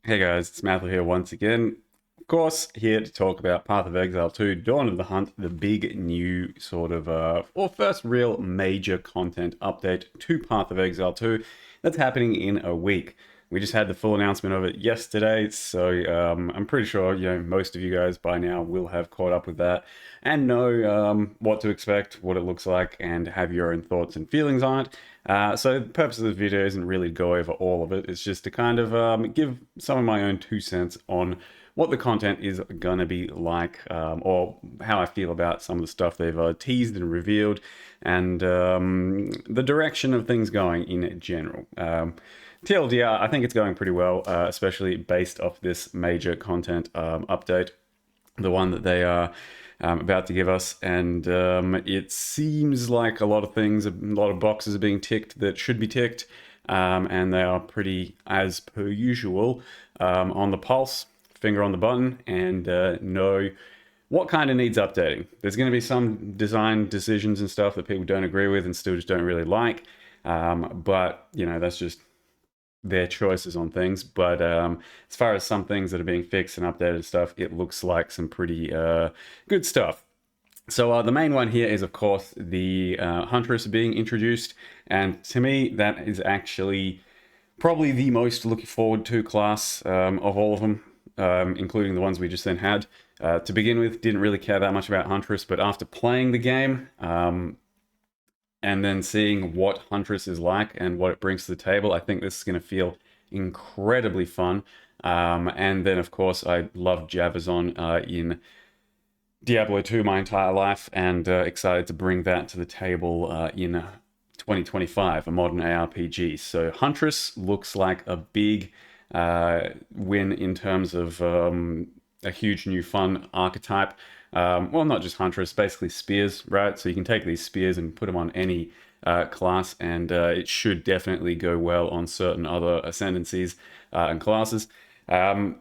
Hey guys, it's Matthew here once again. Of course, here to talk about Path of Exile 2, Dawn of the Hunt, the big new sort of, or first real major content update to Path of Exile 2 that's happening in a week. We just had the full announcement of it yesterday, so I'm pretty sure most of you guys by now will have caught up with that and know what to expect, what it looks like, and have your own thoughts and feelings on it. So the purpose of this video isn't really to go over all of it. It's just to kind of give some of my own 2 cents on what the content is going to be like, or how I feel about some of the stuff they've teased and revealed, and the direction of things going in general. TLDR, I think it's going pretty well, especially based off this major content update, the one that they are about to give us. And it seems like a lot of things, a lot of boxes are being ticked that should be ticked, and they are pretty, as per usual, on the pulse, finger on the button, and know what kind of needs updating. There's going to be some design decisions and stuff that people don't agree with and still just don't really like. But, that's just their choices on things. But as far as some things that are being fixed and updated and stuff, it looks like some pretty good stuff. So the main one here is, of course, the Huntress being introduced. And to me, that is actually probably the most looking forward to class of all of them, including the ones we just then had. To begin with, didn't really care that much about Huntress, but after playing the game, and then seeing what Huntress is like and what it brings to the table, I think this is going to feel incredibly fun. And then, of course, I loved Javazon in Diablo 2 my entire life, and excited to bring that to the table in 2025, a modern ARPG. So Huntress looks like a big win in terms of a huge new fun archetype. Well, not just Huntress, basically spears, right? So you can take these spears and put them on any class, and it should definitely go well on certain other ascendancies and classes. On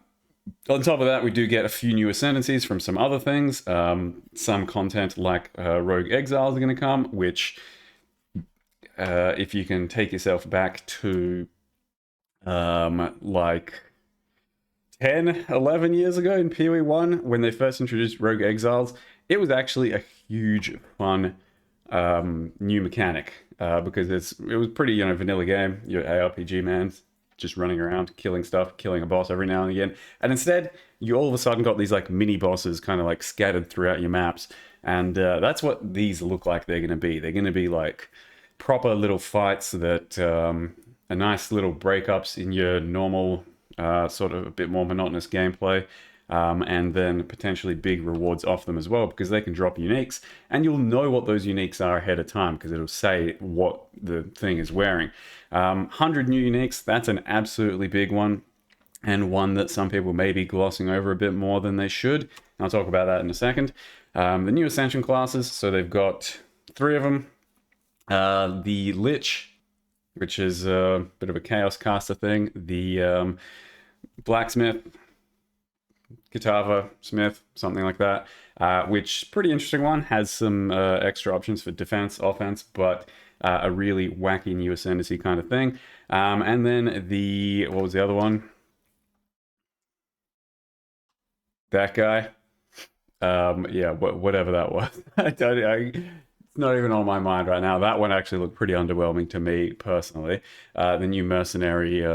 top of that, we do get a few new ascendancies from some other things. Some content like Rogue Exiles are going to come, which, if you can take yourself back to like 10, 11 years ago in PoE 1, when they first introduced Rogue Exiles, it was actually a huge, fun new mechanic because it was pretty, vanilla game. Your ARPG man, just running around, killing stuff, killing a boss every now and again. And instead, you all of a sudden got these like mini bosses kind of like scattered throughout your maps. And that's what these look like they're going to be. They're going to be like proper little fights that are nice little breakups in your normal sort of a bit more monotonous gameplay, and then potentially big rewards off them as well, because they can drop uniques, and you'll know what those uniques are ahead of time because it'll say what the thing is wearing. 100 new uniques, that's an absolutely big one, and one that some people may be glossing over a bit more than they should. And I'll talk about that in a second. The new Ascension classes, so they've got 3 of them. The Lich, which is a bit of a chaos caster thing. The blacksmith, Katava, smith, something like that, which pretty interesting one. Has some extra options for defense, offense, but a really wacky new ascendancy kind of thing. And then what was the other one? That guy. Yeah, whatever that was. It's not even on my mind right now. That one actually looked pretty underwhelming to me personally. The new mercenary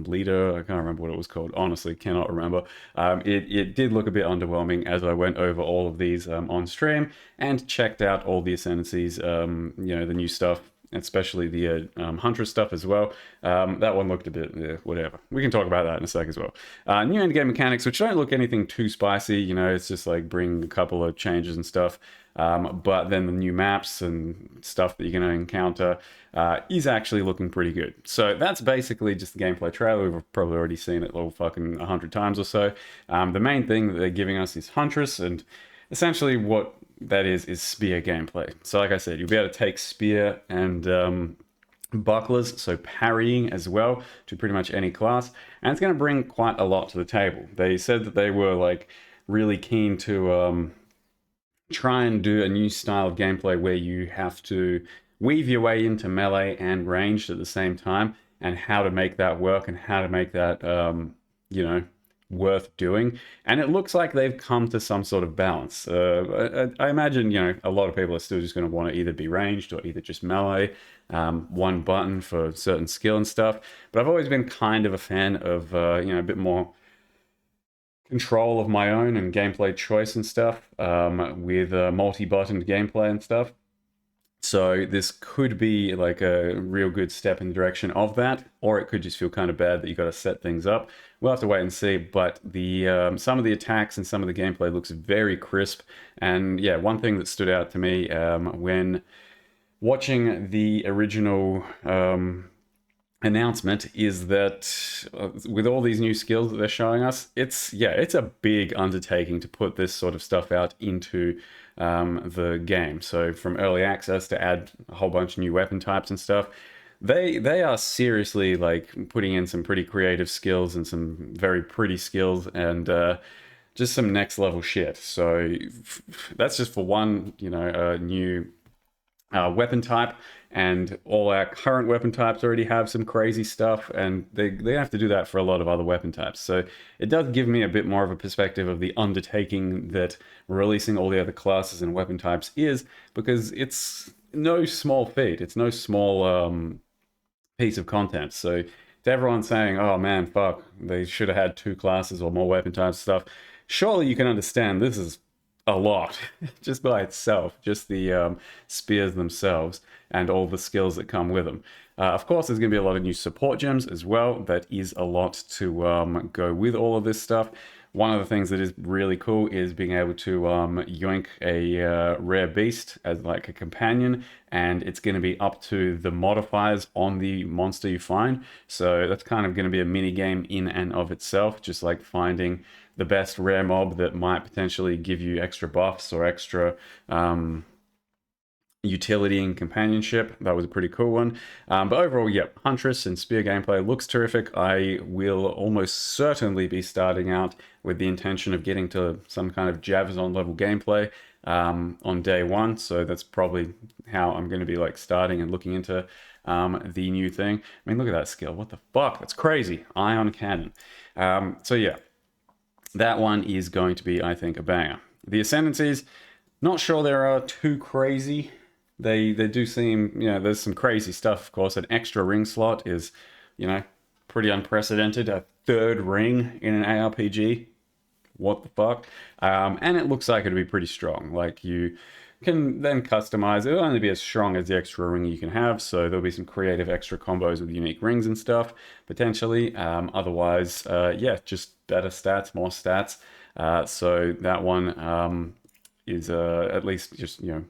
leader, I can't remember what it was called. Honestly, cannot remember. It did look a bit underwhelming as I went over all of these on stream and checked out all the ascendancies, the new stuff, especially the Huntress stuff as well. That one looked a bit, whatever. We can talk about that in a sec as well. New endgame mechanics, which don't look anything too spicy. It's just like bring a couple of changes and stuff. But then the new maps and stuff that you're going to encounter is actually looking pretty good. So that's basically just the gameplay trailer. We've probably already seen it all fucking 100 times or so. The main thing that they're giving us is Huntress, and essentially what that is spear gameplay. So like I said, you'll be able to take spear and bucklers, so parrying as well, to pretty much any class, and it's going to bring quite a lot to the table. They said that they were like really keen to try and do a new style of gameplay where you have to weave your way into melee and ranged at the same time, and how to make that work and how to make that you know, worth doing. And it looks like they've come to some sort of balance. I imagine, you know, a lot of people are still just going to want to either be ranged or either just melee, one button for certain skill and stuff. But I've always been kind of a fan of, you know, a bit more control of my own and gameplay choice and stuff, with multi-buttoned gameplay and stuff. So this could be like a real good step in the direction of that, or it could just feel kind of bad that you got to set things up. We'll have to wait and see. But the some of the attacks and some of the gameplay looks very crisp. And yeah, one thing that stood out to me when watching the original announcement is that with all these new skills that they're showing us, it's a big undertaking to put this sort of stuff out into the game. So from early access to add a whole bunch of new weapon types and stuff, they are seriously like putting in some pretty creative skills and some very pretty skills and just some next level shit. So that's just for one, you know, new weapon type, and all our current weapon types already have some crazy stuff, and they have to do that for a lot of other weapon types. So it does give me a bit more of a perspective of the undertaking that releasing all the other classes and weapon types is, because it's no small feat. It's no small piece of content. So to everyone saying, oh man, fuck, they should have had 2 classes or more weapon types stuff, surely you can understand this is a lot just by itself, just the spears themselves and all the skills that come with them. Of course, there's going to be a lot of new support gems as well. That is a lot to go with all of this stuff. One of the things that is really cool is being able to yoink a rare beast as like a companion, and it's going to be up to the modifiers on the monster you find. So that's kind of going to be a mini game in and of itself, just like finding the best rare mob that might potentially give you extra buffs or extra utility and companionship. That was a pretty cool one. But overall, yeah, Huntress and Spear gameplay looks terrific. I will almost certainly be starting out with the intention of getting to some kind of Javazon level gameplay on day one. So that's probably how I'm going to be like starting and looking into the new thing. I mean, look at that skill. What the fuck? That's crazy. Ion Cannon. So yeah, that one is going to be, I think, a banger. The Ascendancies, not sure they are too crazy. They do seem, you know, there's some crazy stuff, of course. An extra ring slot is, you know, pretty unprecedented. A 3rd ring in an ARPG. What the fuck? And it looks like it'll be pretty strong. Like, you can then customize. It'll only be as strong as the extra ring you can have, so there'll be some creative extra combos with unique rings and stuff, potentially. Otherwise, yeah, just better stats, more stats. So that one is at least just, you know,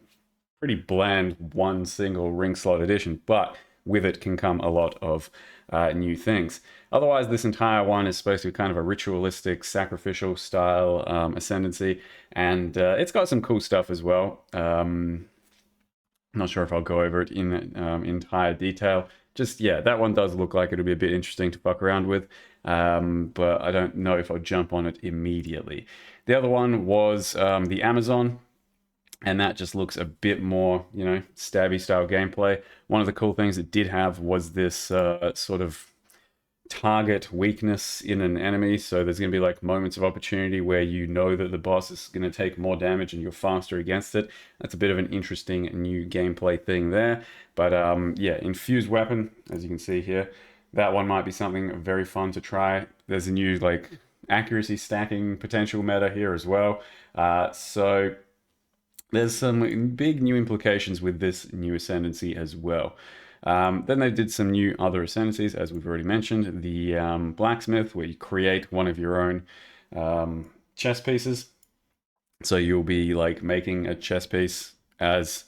pretty bland one single ring slot edition, but with it can come a lot of new things. Otherwise, this entire one is supposed to be kind of a ritualistic, sacrificial style Ascendancy, and it's got some cool stuff as well. Not sure if I'll go over it in entire detail. Just, yeah, that one does look like it'll be a bit interesting to fuck around with, but I don't know if I'll jump on it immediately. The other one was the Amazon, and that just looks a bit more, you know, stabby style gameplay. One of the cool things it did have was this sort of target weakness in an enemy. So there's going to be like moments of opportunity where you know that the boss is going to take more damage and you're faster against it. That's a bit of an interesting new gameplay thing there. But yeah, infused weapon, as you can see here, that one might be something very fun to try. There's a new like accuracy stacking potential meta here as well. So there's some big new implications with this new Ascendancy as well. Then they did some new other Ascendancies, as we've already mentioned. The Blacksmith, where you create one of your own chess pieces. So you'll be like making a chess piece as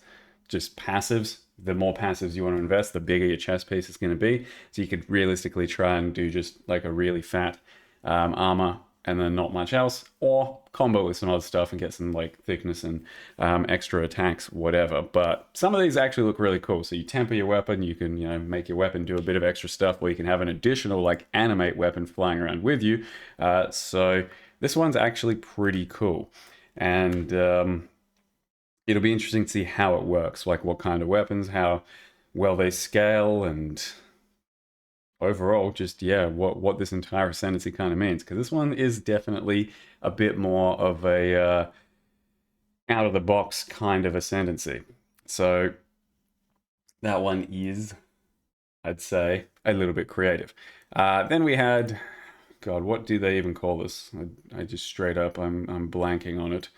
just passives. The more passives you want to invest, the bigger your chess piece is going to be. So you could realistically try and do just like a really fat armor and then not much else, or combo with some other stuff and get some like thickness and extra attacks, whatever. But some of these actually look really cool. So you temper your weapon, you can, you know, make your weapon do a bit of extra stuff, or you can have an additional like animate weapon flying around with you. So this one's actually pretty cool, and it'll be interesting to see how it works, like what kind of weapons, how well they scale, and overall, just yeah, what this entire ascendancy kind of means, because this one is definitely a bit more of a out of the box kind of ascendancy. So that one is, I'd say, a little bit creative. Then we had, God, what do they even call this? I just straight up, I'm blanking on it.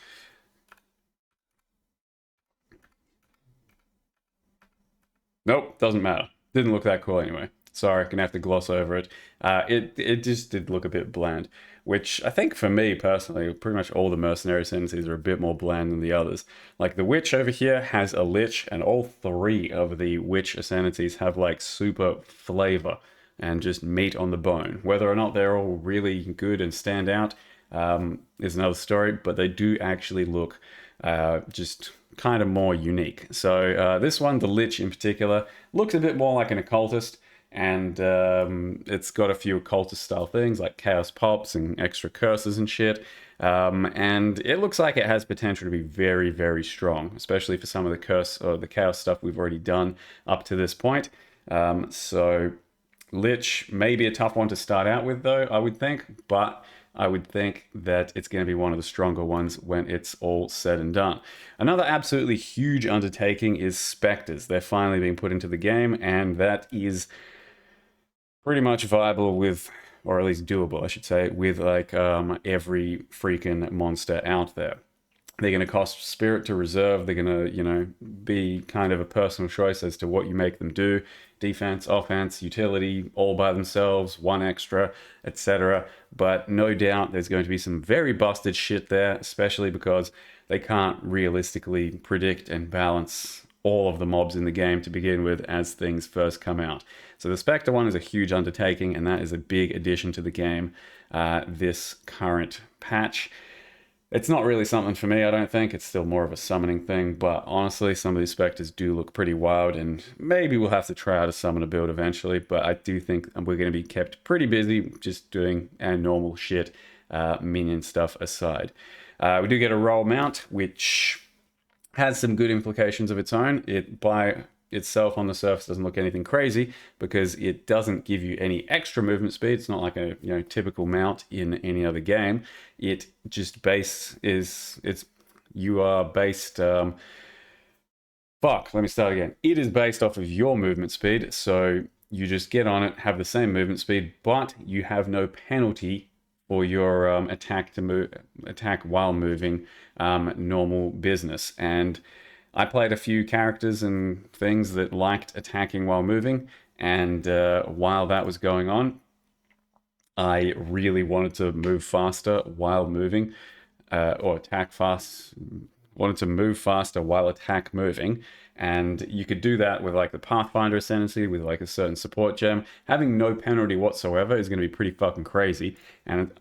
Nope, doesn't matter. Didn't look that cool anyway. Sorry, gonna have to gloss over it. It just did look a bit bland, which I think for me personally, pretty much all the mercenary ascendancies are a bit more bland than the others. Like the witch over here has a lich, and all three of the witch ascendancies have like super flavor and just meat on the bone. Whether or not they're all really good and stand out is another story, but they do actually look just kind of more unique. So this one, the Lich in particular, looks a bit more like an occultist, and it's got a few occultist style things like chaos pops and extra curses and shit. And it looks like it has potential to be very, very strong, especially for some of the curse or the chaos stuff we've already done up to this point. So Lich may be a tough one to start out with, though, I would think, but I would think that it's going to be one of the stronger ones when it's all said and done. Another absolutely huge undertaking is Spectres. They're finally being put into the game, and that is pretty much viable with, or at least doable, I should say, with like every freaking monster out there. They're going to cost spirit to reserve. They're going to, be kind of a personal choice as to what you make them do. Defense, offense, utility, all by themselves, one extra, etc. But no doubt there's going to be some very busted shit there, especially because they can't realistically predict and balance all of the mobs in the game to begin with as things first come out. So the Spectre one is a huge undertaking, and that is a big addition to the game this current patch. It's not really something for me, I don't think. It's still more of a summoning thing, but honestly, some of these Spectres do look pretty wild, and maybe we'll have to try out a summoner build eventually, but I do think we're going to be kept pretty busy just doing our normal shit, minion stuff aside. We do get a roll mount, which has some good implications of its own. It by itself on the surface doesn't look anything crazy because it doesn't give you any extra movement speed. It's not like a typical mount in any other game. It just you are based let me start again. It is based off of your movement speed, so you just get on it, have the same movement speed, but you have no penalty for your attack while moving normal business. And I played a few characters and things that liked attacking while moving, and while that was going on, I really wanted to move faster while moving, or attack fast. Wanted to move faster while attack moving, and you could do that with like the Pathfinder Ascendancy with like a certain support gem. Having no penalty whatsoever is going to be pretty fucking crazy, and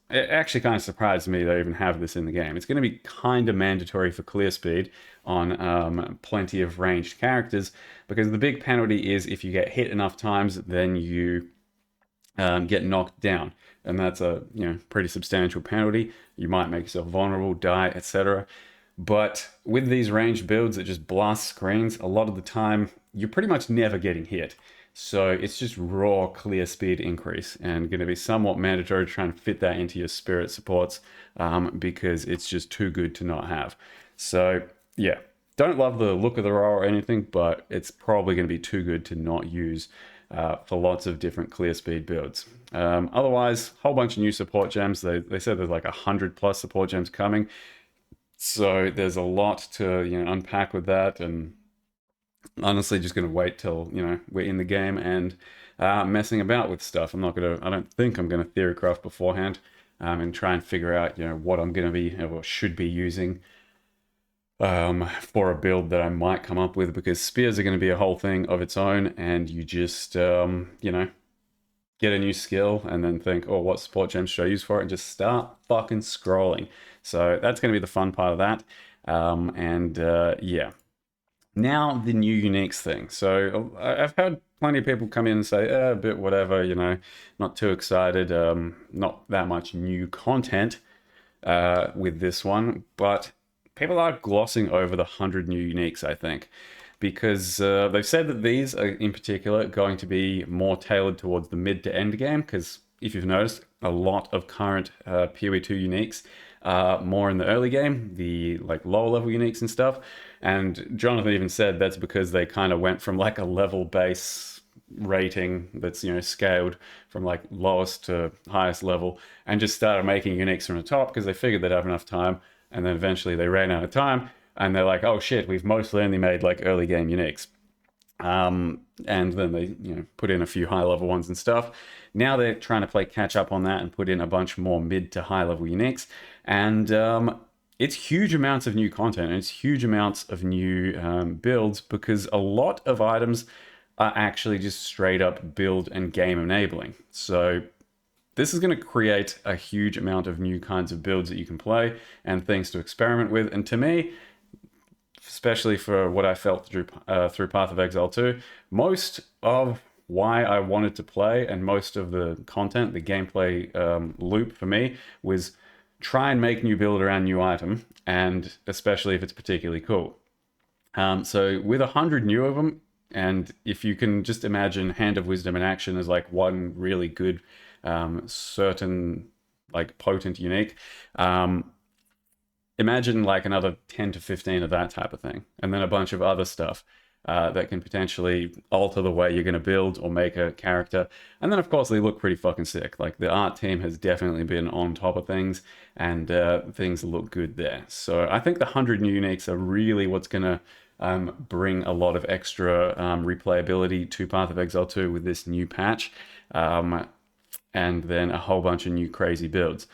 it actually kind of surprised me they even have this in the game. It's going to be kind of mandatory for clear speed on plenty of ranged characters, because the big penalty is if you get hit enough times, then you get knocked down, and that's a pretty substantial penalty. You might make yourself vulnerable, die, etc. But with these ranged builds that just blast screens, a lot of the time you're pretty much never getting hit. So it's just raw clear speed increase, and going to be somewhat mandatory to try and fit that into your spirit supports because it's just too good to not have. So yeah, don't love the look of the roll or anything, but it's probably going to be too good to not use for lots of different clear speed builds. Otherwise, whole bunch of new support gems. They said there's like 100+ support gems coming. So there's a lot to unpack with that, and honestly just going to wait till we're in the game and messing about with stuff. I don't think I'm gonna theorycraft beforehand and try and figure out what I'm gonna be or should be using for a build that I might come up with, because spears are going to be a whole thing of its own, and you just get a new skill and then think, oh, what support gems should I use for it, and just start fucking scrolling. So that's going to be the fun part of that. Yeah. Now the new uniques thing. So I've had plenty of people come in and say, a bit whatever, not too excited, not that much new content with this one, but people are glossing over the 100 new uniques, I think. because they've said that these are in particular going to be more tailored towards the mid to end game, because if you've noticed, a lot of current PoE 2 uniques are more in the early game, the like lower level uniques and stuff. And Jonathan even said that's because they kind of went from like a level base rating that's, you know, scaled from like lowest to highest level, and just started making uniques from the top because they figured they'd have enough time. And then eventually they ran out of time, and they're like, oh shit, we've mostly only made like early game uniques. And then they, you know, put in a few high level ones and stuff. Now they're trying to play catch up on that and put in a bunch more mid to high level uniques. And it's huge amounts of new content, and it's huge amounts of new builds, because a lot of items are actually just straight up build and game enabling. So this is going to create a huge amount of new kinds of builds that you can play and things to experiment with. And to me, especially for what I felt through Path of Exile 2, most of why I wanted to play and most of the content, the gameplay loop for me, was try and make new build around new item, and especially if it's particularly cool. So with 100 new of them, and if you can just imagine Hand of Wisdom in action as like one really good, certain, like potent unique, imagine like another 10 to 15 of that type of thing, and then a bunch of other stuff that can potentially alter the way you're going to build or make a character. And then of course they look pretty fucking sick. Like the art team has definitely been on top of things, and things look good there. So I think the 100 new uniques are really what's going to bring a lot of extra replayability to Path of Exile 2 with this new patch, and then a whole bunch of new crazy builds.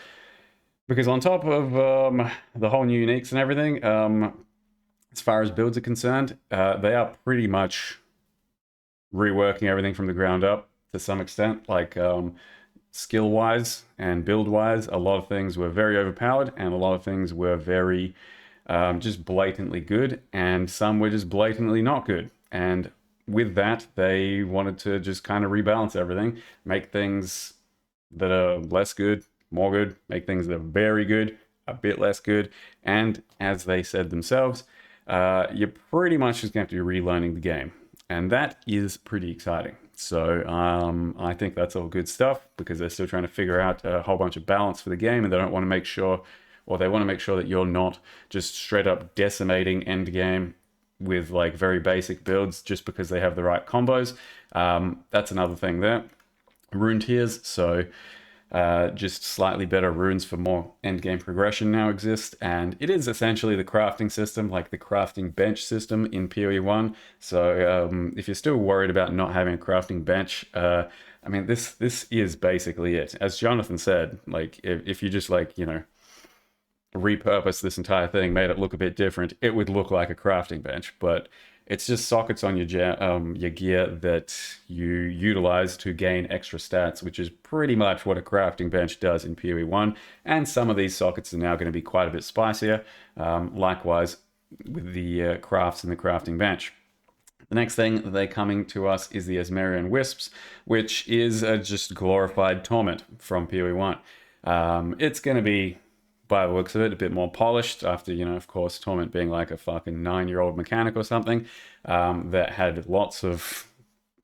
Because on top of the whole new uniques and everything, as far as builds are concerned, they are pretty much reworking everything from the ground up to some extent. Like skill-wise and build-wise, a lot of things were very overpowered, and a lot of things were very just blatantly good, and some were just blatantly not good. And with that, they wanted to just kind of rebalance everything, make things that are less good more good, make things that are very good a bit less good. And as they said themselves, you're pretty much just going to have to be relearning the game. And that is pretty exciting. So I think that's all good stuff, because they're still trying to figure out a whole bunch of balance for the game, and they don't want to make sure, or they want to make sure that you're not just straight up decimating endgame with like very basic builds just because they have the right combos. That's another thing there. Rune tiers, so just slightly better runes for more endgame progression now exist, and it is essentially the crafting system, like the crafting bench system in PoE 1. So if you're still worried about not having a crafting bench, I mean, this is basically it. As Jonathan said, like if you just like, you know, repurpose this entire thing, made it look a bit different, it would look like a crafting bench, but it's just sockets on your gear that you utilize to gain extra stats, which is pretty much what a crafting bench does in PoE 1. And some of these sockets are now going to be quite a bit spicier, likewise with the crafts and the crafting bench. The next thing that they're coming to us is the Esmerian Wisps, which is just glorified Torment from PoE 1. It's going to be, by the looks of it, a bit more polished after, you know, of course, Torment being like a fucking 9-year-old mechanic or something, that had lots of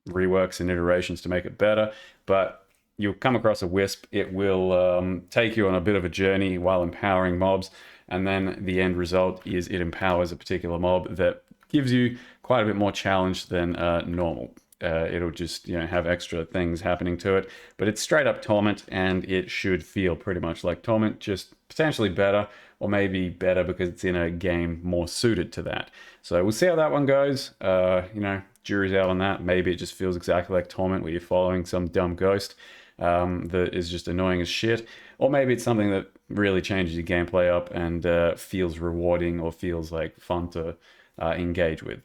reworks and iterations to make it better. But you'll come across a Wisp, it will take you on a bit of a journey while empowering mobs, and then the end result is it empowers a particular mob that gives you quite a bit more challenge than normal. It'll just, you know, have extra things happening to it, but it's straight up Torment, and it should feel pretty much like Torment, just potentially better, or maybe better because it's in a game more suited to that. So we'll see how that one goes. You know, jury's out on that. Maybe it just feels exactly like Torment, where you're following some dumb ghost that is just annoying as shit, or maybe it's something that really changes your gameplay up and feels rewarding or feels like fun to engage with.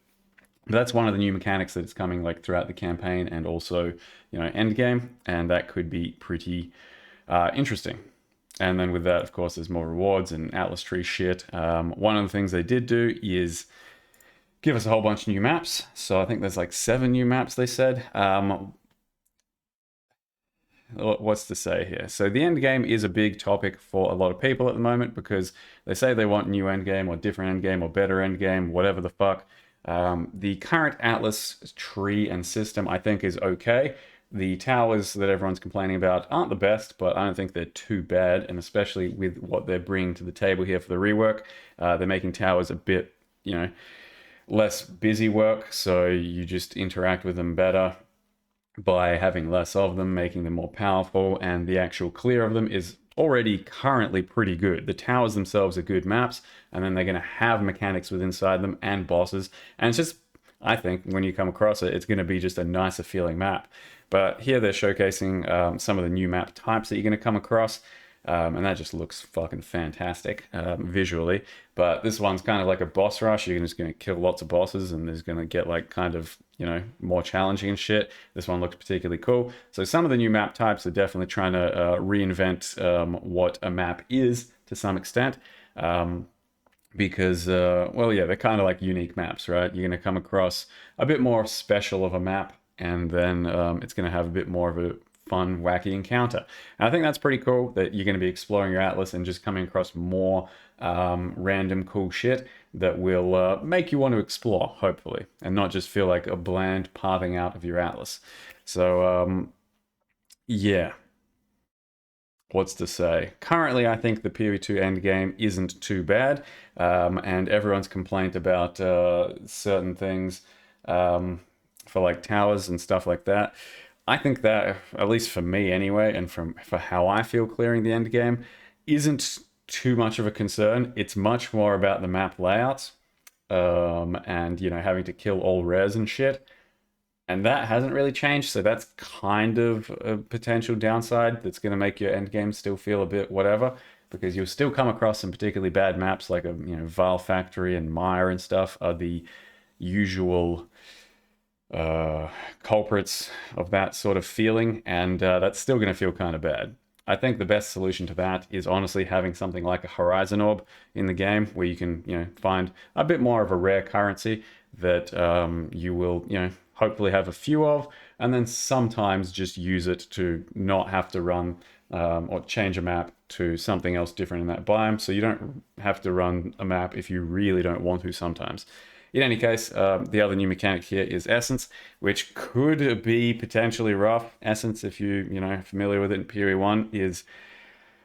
But that's one of the new mechanics that's coming like throughout the campaign and also, you know, endgame, and that could be pretty interesting. And then with that, of course, there's more rewards and Atlas Tree shit. One of the things they did do is give us a whole bunch of new maps. So I think there's like 7 new maps, they said. What's to say here? So the end game is a big topic for a lot of people at the moment, because they say they want new end game or different end game or better end game, whatever the fuck. The current Atlas tree and system, I think, is okay. The towers that everyone's complaining about aren't the best, but I don't think they're too bad, and especially with what they're bringing to the table here for the rework, they're making towers a bit, less busy work, so you just interact with them better by having less of them, making them more powerful, and the actual clear of them is already currently pretty good. The towers themselves are good maps, and then they're going to have mechanics with inside them and bosses, and it's just, I think, when you come across it, it's going to be just a nicer feeling map. But here they're showcasing some of the new map types that you're going to come across. And that just looks fucking fantastic visually. But this one's kind of like a boss rush. You're just going to kill lots of bosses, and there's going to get like kind of, more challenging and shit. This one looks particularly cool. So some of the new map types are definitely trying to reinvent what a map is to some extent. Because, well, yeah, they're kind of like unique maps, right? You're going to come across a bit more special of a map, and then it's going to have a bit more of a fun, wacky encounter. And I think that's pretty cool that you're going to be exploring your atlas and just coming across more random cool shit that will make you want to explore, hopefully, and not just feel like a bland parting out of your atlas. So, yeah. What's to say? Currently, I think the PoE 2 endgame isn't too bad, and everyone's complaint about certain things for like towers and stuff like that. I think that, at least for me anyway, and for how I feel clearing the end game, isn't too much of a concern. It's much more about the map layouts, and having to kill all rares and shit. And that hasn't really changed, so that's kind of a potential downside that's going to make your end game still feel a bit whatever, because you'll still come across some particularly bad maps like Vile Factory and Mire and stuff are the usual culprits of that sort of feeling, and that's still going to feel kind of bad. I think the best solution to that is honestly having something like a Horizon Orb in the game where you can, find a bit more of a rare currency that you will, hopefully have a few of, and then sometimes just use it to not have to run or change a map to something else different in that biome, so you don't have to run a map if you really don't want to sometimes. In any case, the other new mechanic here is Essence, which could be potentially rough. Essence, if you familiar with it in PoE 1, is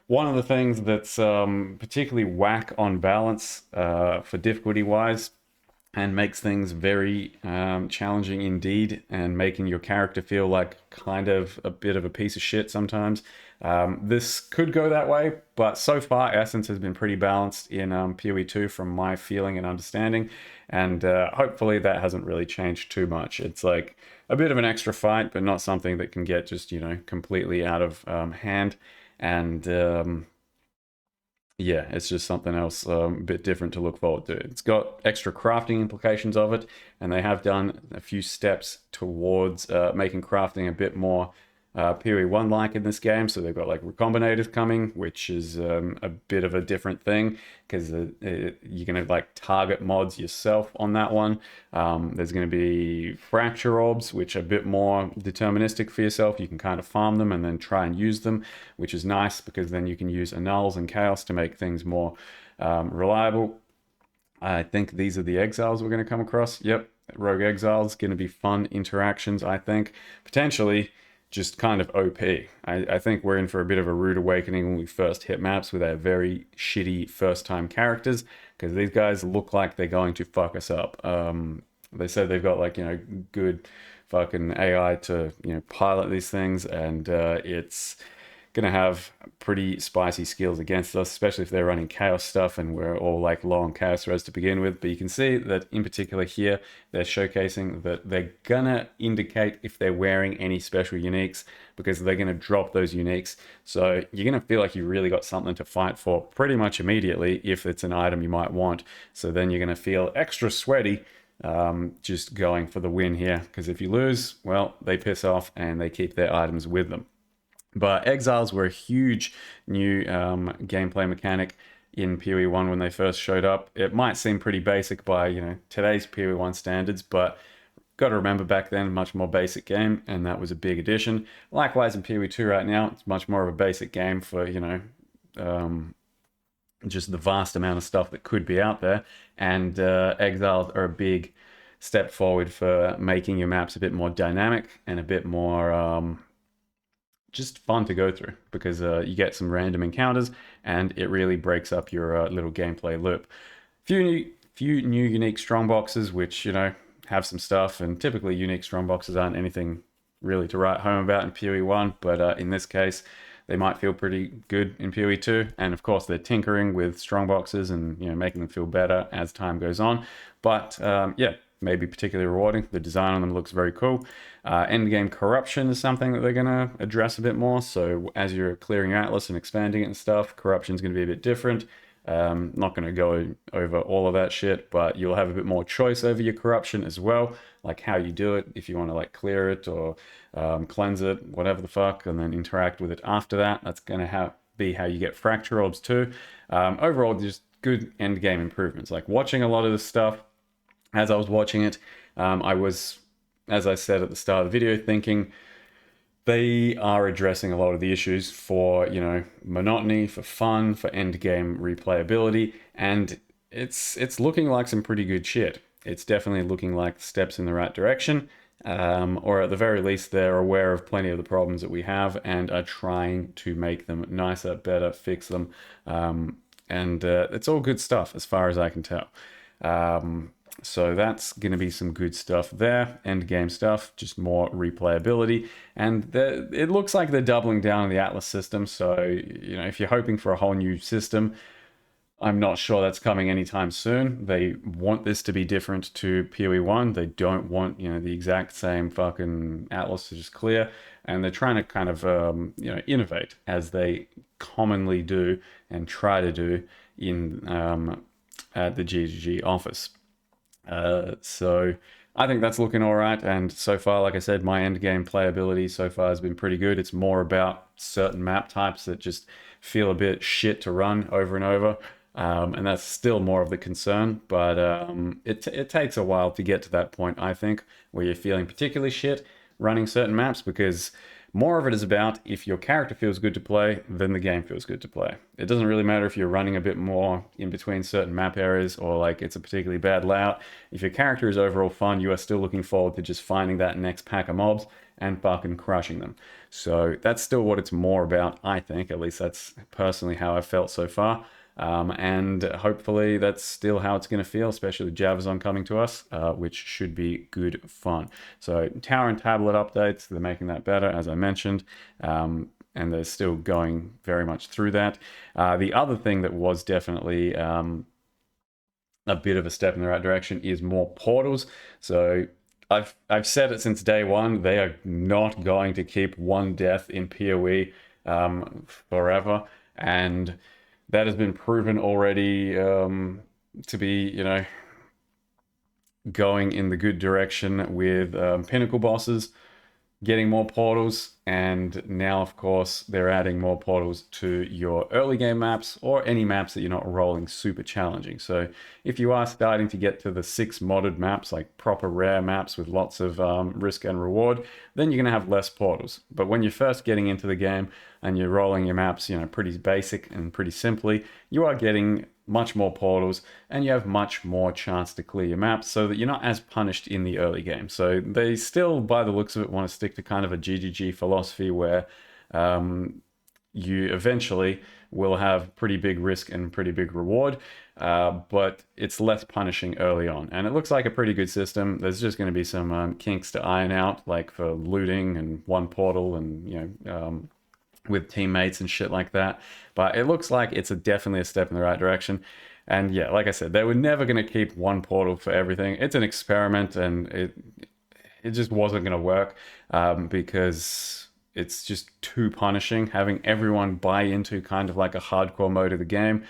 one of the things that's particularly whack on balance for difficulty-wise, and makes things very challenging indeed, and making your character feel like kind of a bit of a piece of shit sometimes. This could go that way, but so far Essence has been pretty balanced in PoE 2 from my feeling and understanding, and hopefully that hasn't really changed too much. It's like a bit of an extra fight, but not something that can get just, completely out of hand, and yeah, it's just something else a bit different to look forward to. It's got extra crafting implications of it, and they have done a few steps towards making crafting a bit more PoE 1-like in this game. So they've got like recombinators coming, which is a bit of a different thing, because you're going to like target mods yourself on that one. There's going to be fracture orbs, which are a bit more deterministic for yourself. You can kind of farm them and then try and use them, which is nice because then you can use annuls and chaos to make things more reliable. I think these are the exiles we're going to come across. Yep, rogue exiles, going to be fun interactions, I think. Potentially just kind of OP. I think we're in for a bit of a rude awakening when we first hit maps with our very shitty first-time characters, because these guys look like they're going to fuck us up. They said they've got like, good fucking AI to, pilot these things, and it's gonna have pretty spicy skills against us, especially if they're running chaos stuff and we're all like low on chaos res to begin with. But you can see that in particular here, they're showcasing that they're gonna indicate if they're wearing any special uniques, because they're gonna drop those uniques. So you're gonna feel like you really got something to fight for pretty much immediately if it's an item you might want. So then you're gonna feel extra sweaty just going for the win here, because if you lose, well, they piss off and they keep their items with them. But Exiles were a huge new gameplay mechanic in PoE 1 when they first showed up. It might seem pretty basic by today's PoE 1 standards, but got to remember back then, much more basic game, and that was a big addition. Likewise in PoE 2 right now, it's much more of a basic game for just the vast amount of stuff that could be out there, and Exiles are a big step forward for making your maps a bit more dynamic and a bit more just fun to go through, because you get some random encounters and it really breaks up your little gameplay loop. Few new unique strongboxes, which, you know, have some stuff, and typically unique strongboxes aren't anything really to write home about in PoE 1, but in this case, they might feel pretty good in PoE 2, and of course they're tinkering with strongboxes and, you know, making them feel better as time goes on. But yeah, maybe particularly rewarding. The design on them looks very cool. Endgame corruption is something that they're going to address a bit more. So as you're clearing Atlas and expanding it and stuff, corruption is going to be a bit different. Not going to go over all of that shit, but you'll have a bit more choice over your corruption as well, like how you do it, if you want to like clear it or cleanse it, whatever the fuck, and then interact with it after that. That's going to be how you get fracture orbs too. Overall, just good end game improvements. Like watching a lot of this stuff, as I was watching it, I was, as I said at the start of the video, thinking they are addressing a lot of the issues for, you know, monotony, for fun, for end game replayability, and it's looking like some pretty good shit. It's definitely looking like steps in the right direction, or at the very least they're aware of plenty of the problems that we have and are trying to make them nicer, better, fix them, and it's all good stuff as far as I can tell. So that's going to be some good stuff there. End game stuff, just more replayability. And it looks like they're doubling down on the Atlas system. So, you know, if you're hoping for a whole new system, I'm not sure that's coming anytime soon. They want this to be different to PoE 1. They don't want, you know, the exact same fucking Atlas to just clear. And they're trying to kind of, you know, innovate, as they commonly do and try to do in at the GGG office. So I think that's looking all right. And so far, like I said, my end game playability so far has been pretty good. It's more about certain map types that just feel a bit shit to run over and over. And that's still more of the concern, but it takes a while to get to that point, I think, where you're feeling particularly shit running certain maps, because more of it is about if your character feels good to play, then the game feels good to play. It doesn't really matter if you're running a bit more in between certain map areas or like it's a particularly bad layout. If your character is overall fun, you are still looking forward to just finding that next pack of mobs and fucking crushing them. So that's still what it's more about, I think. At least that's personally how I've felt so far. And hopefully that's still how it's going to feel, especially with Javazons coming to us, which should be good fun. So tower and tablet updates, they're making that better, as I mentioned, and they're still going very much through that. The other thing that was definitely a bit of a step in the right direction is more portals. So I've said it since day one, they are not going to keep one death in PoE forever, and that has been proven already to be, you know, going in the good direction with pinnacle bosses getting more portals, and now of course they're adding more portals to your early game maps or any maps that you're not rolling super challenging. So if you are starting to get to the 6 modded maps, like proper rare maps with lots of risk and reward, then you're going to have less portals. But when you're first getting into the game and you're rolling your maps, you know, pretty basic and pretty simply, you are getting much more portals and you have much more chance to clear your maps, so that you're not as punished in the early game. So they still, by the looks of it, want to stick to kind of a GGG philosophy where you eventually will have pretty big risk and pretty big reward, but it's less punishing early on. And it looks like a pretty good system. There's just going to be some kinks to iron out, like for looting and one portal and, you know, with teammates and shit like that. But it looks like it's definitely a step in the right direction. And yeah, like I said, they were never going to keep one portal for everything. It's an experiment, and it just wasn't going to work because it's just too punishing. Having everyone buy into kind of like a hardcore mode of the game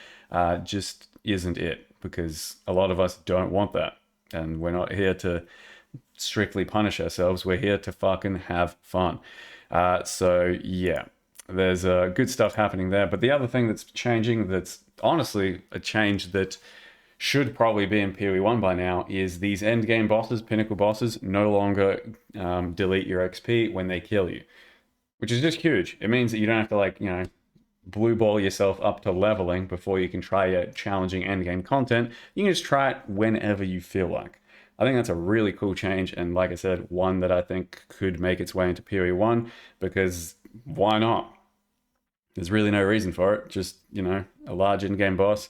just isn't it, because a lot of us don't want that. And we're not here to strictly punish ourselves. We're here to fucking have fun. So yeah, there's good stuff happening there. But the other thing that's changing, that's honestly a change that should probably be in PoE 1 by now, is these endgame bosses, pinnacle bosses, no longer delete your XP when they kill you, which is just huge. It means that you don't have to, like, you know, blue ball yourself up to leveling before you can try your challenging endgame content. You can just try it whenever you feel like. I think that's a really cool change, and like I said, one that I think could make its way into PoE 1, because why not? There's really no reason for it. Just, a large in-game boss.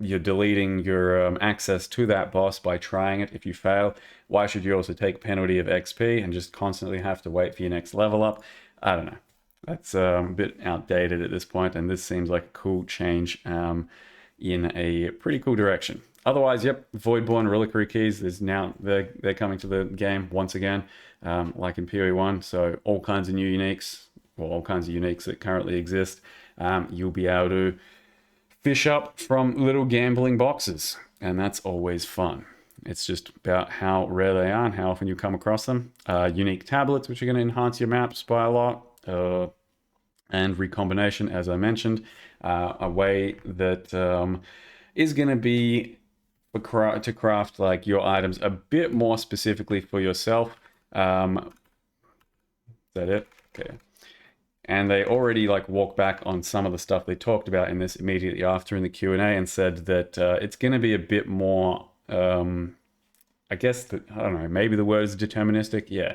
You're deleting your access to that boss by trying it. If you fail, why should you also take penalty of XP and just constantly have to wait for your next level up? I don't know. That's a bit outdated at this point, and this seems like a cool change in a pretty cool direction. Otherwise, yep, Voidborn Reliquary Keys is now they're coming to the game once again, like in PoE 1. So all kinds of new uniques, or all kinds of uniques that currently exist, you'll be able to fish up from little gambling boxes, and that's always fun. It's just about how rare they are and how often you come across them. Unique tablets, which are going to enhance your maps by a lot, and recombination, as I mentioned, a way that is going to be to craft like your items a bit more specifically for yourself. Is that it? Okay. And they already like walked back on some of the stuff they talked about in this immediately after in the Q&A, and said that it's going to be a bit more, I guess that, I don't know, maybe the word is deterministic. Yeah.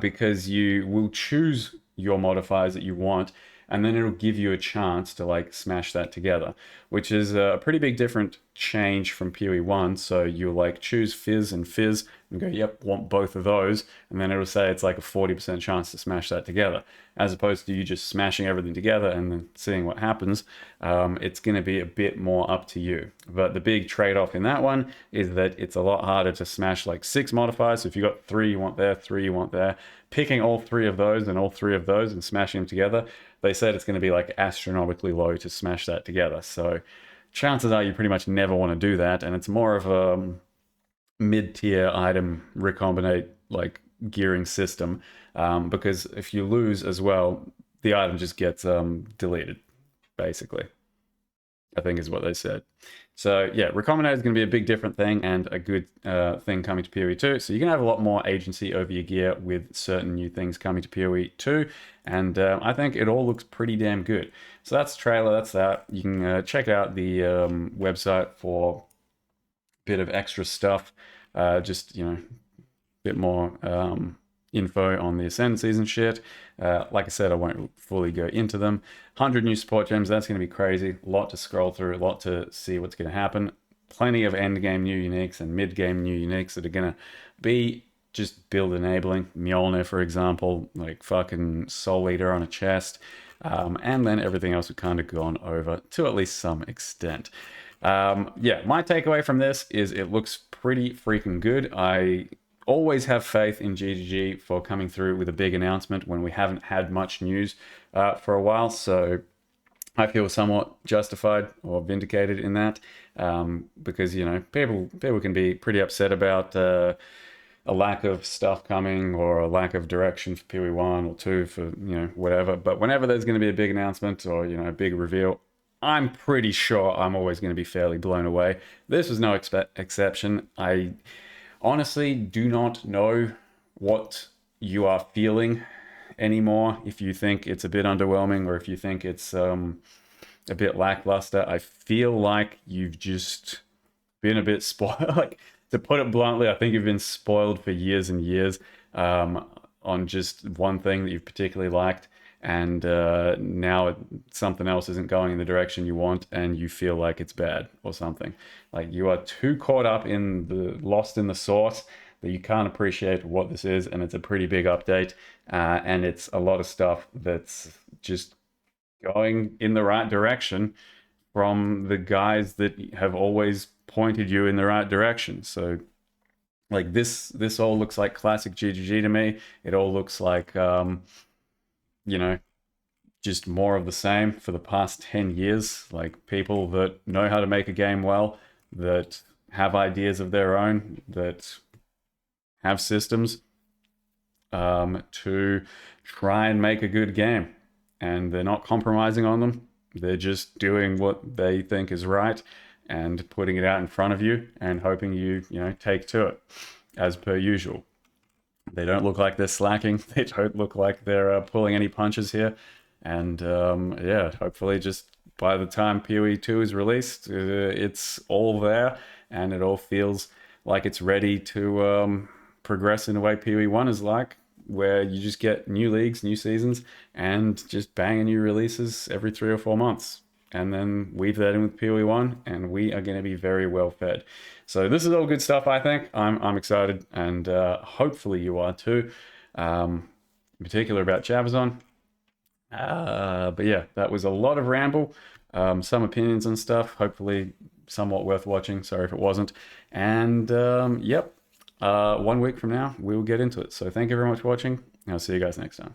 Because you will choose your modifiers that you want, and then it'll give you a chance to like smash that together, which is a pretty big different change from PoE 1. So you'll like choose Fizz and Fizz and go, yep, want both of those, and then it'll say it's like a 40% chance to smash that together, as opposed to you just smashing everything together and then seeing what happens. It's going to be a bit more up to you. But the big trade-off in that one is that it's a lot harder to smash like 6 modifiers. So if you got 3 you want there, 3 you want there, picking all 3 of those and all 3 of those and smashing them together, they said it's going to be like astronomically low to smash that together. So chances are you pretty much never want to do that, and it's more of a mid-tier item recombinate like gearing system, because if you lose as well, the item just gets deleted, basically, I think is what they said. So yeah, recombinate is going to be a big different thing, and a good thing coming to PoE 2. So you're going to have a lot more agency over your gear with certain new things coming to PoE 2, and I think it all looks pretty damn good. So that's the trailer, that's that. You can check out the website for a bit of extra stuff, just, a bit more info on the Ascendancies and shit. Like I said, I won't fully go into them. 100 new support gems, that's going to be crazy. A lot to scroll through, a lot to see what's going to happen. Plenty of endgame new uniques and mid-game new uniques that are going to be just build enabling. Mjolnir, for example, like fucking Soul Eater on a chest. And then everything else we've kind of gone over to at least some extent. Yeah, my takeaway from this is it looks pretty freaking good. I always have faith in GGG for coming through with a big announcement when we haven't had much news for a while, so I feel somewhat justified or vindicated in that, because people can be pretty upset about a lack of stuff coming, or a lack of direction for PoE 1 or 2 for whatever. But whenever there's going to be a big announcement or a big reveal, I'm pretty sure I'm always going to be fairly blown away. This was no exception. I honestly do not know what you are feeling anymore. If you think it's a bit underwhelming, or if you think it's a bit lackluster, I feel like you've just been a bit spoiled. Like, to put it bluntly, I think you've been spoiled for years and years on just one thing that you've particularly liked, and now something else isn't going in the direction you want, and you feel like it's bad or something. Like, you are too caught up in the lost in the sauce that you can't appreciate what this is, and it's a pretty big update, and it's a lot of stuff that's just going in the right direction from the guys that have always pointed you in the right direction. So like this all looks like classic GGG to me. It all looks like just more of the same for the past 10 years. Like, people that know how to make a game well, that have ideas of their own, that have systems to try and make a good game, and they're not compromising on them. They're just doing what they think is right and putting it out in front of you and hoping you take to it, as per usual. They don't look like they're slacking. They don't look like they're pulling any punches here. And yeah, hopefully just by the time PoE 2 is released, it's all there and it all feels like it's ready to progress in the way PoE 1 is like, where you just get new leagues, new seasons, and just bang new releases every 3 or 4 months. And then weave that in with PoE 1, and we are going to be very well fed. So this is all good stuff, I think. I'm excited, and hopefully you are too. In particular about Javazon. But yeah, that was a lot of ramble, some opinions and stuff. Hopefully, somewhat worth watching. Sorry if it wasn't. And yep, 1 week from now, we'll get into it. So thank you very much for watching. I'll see you guys next time.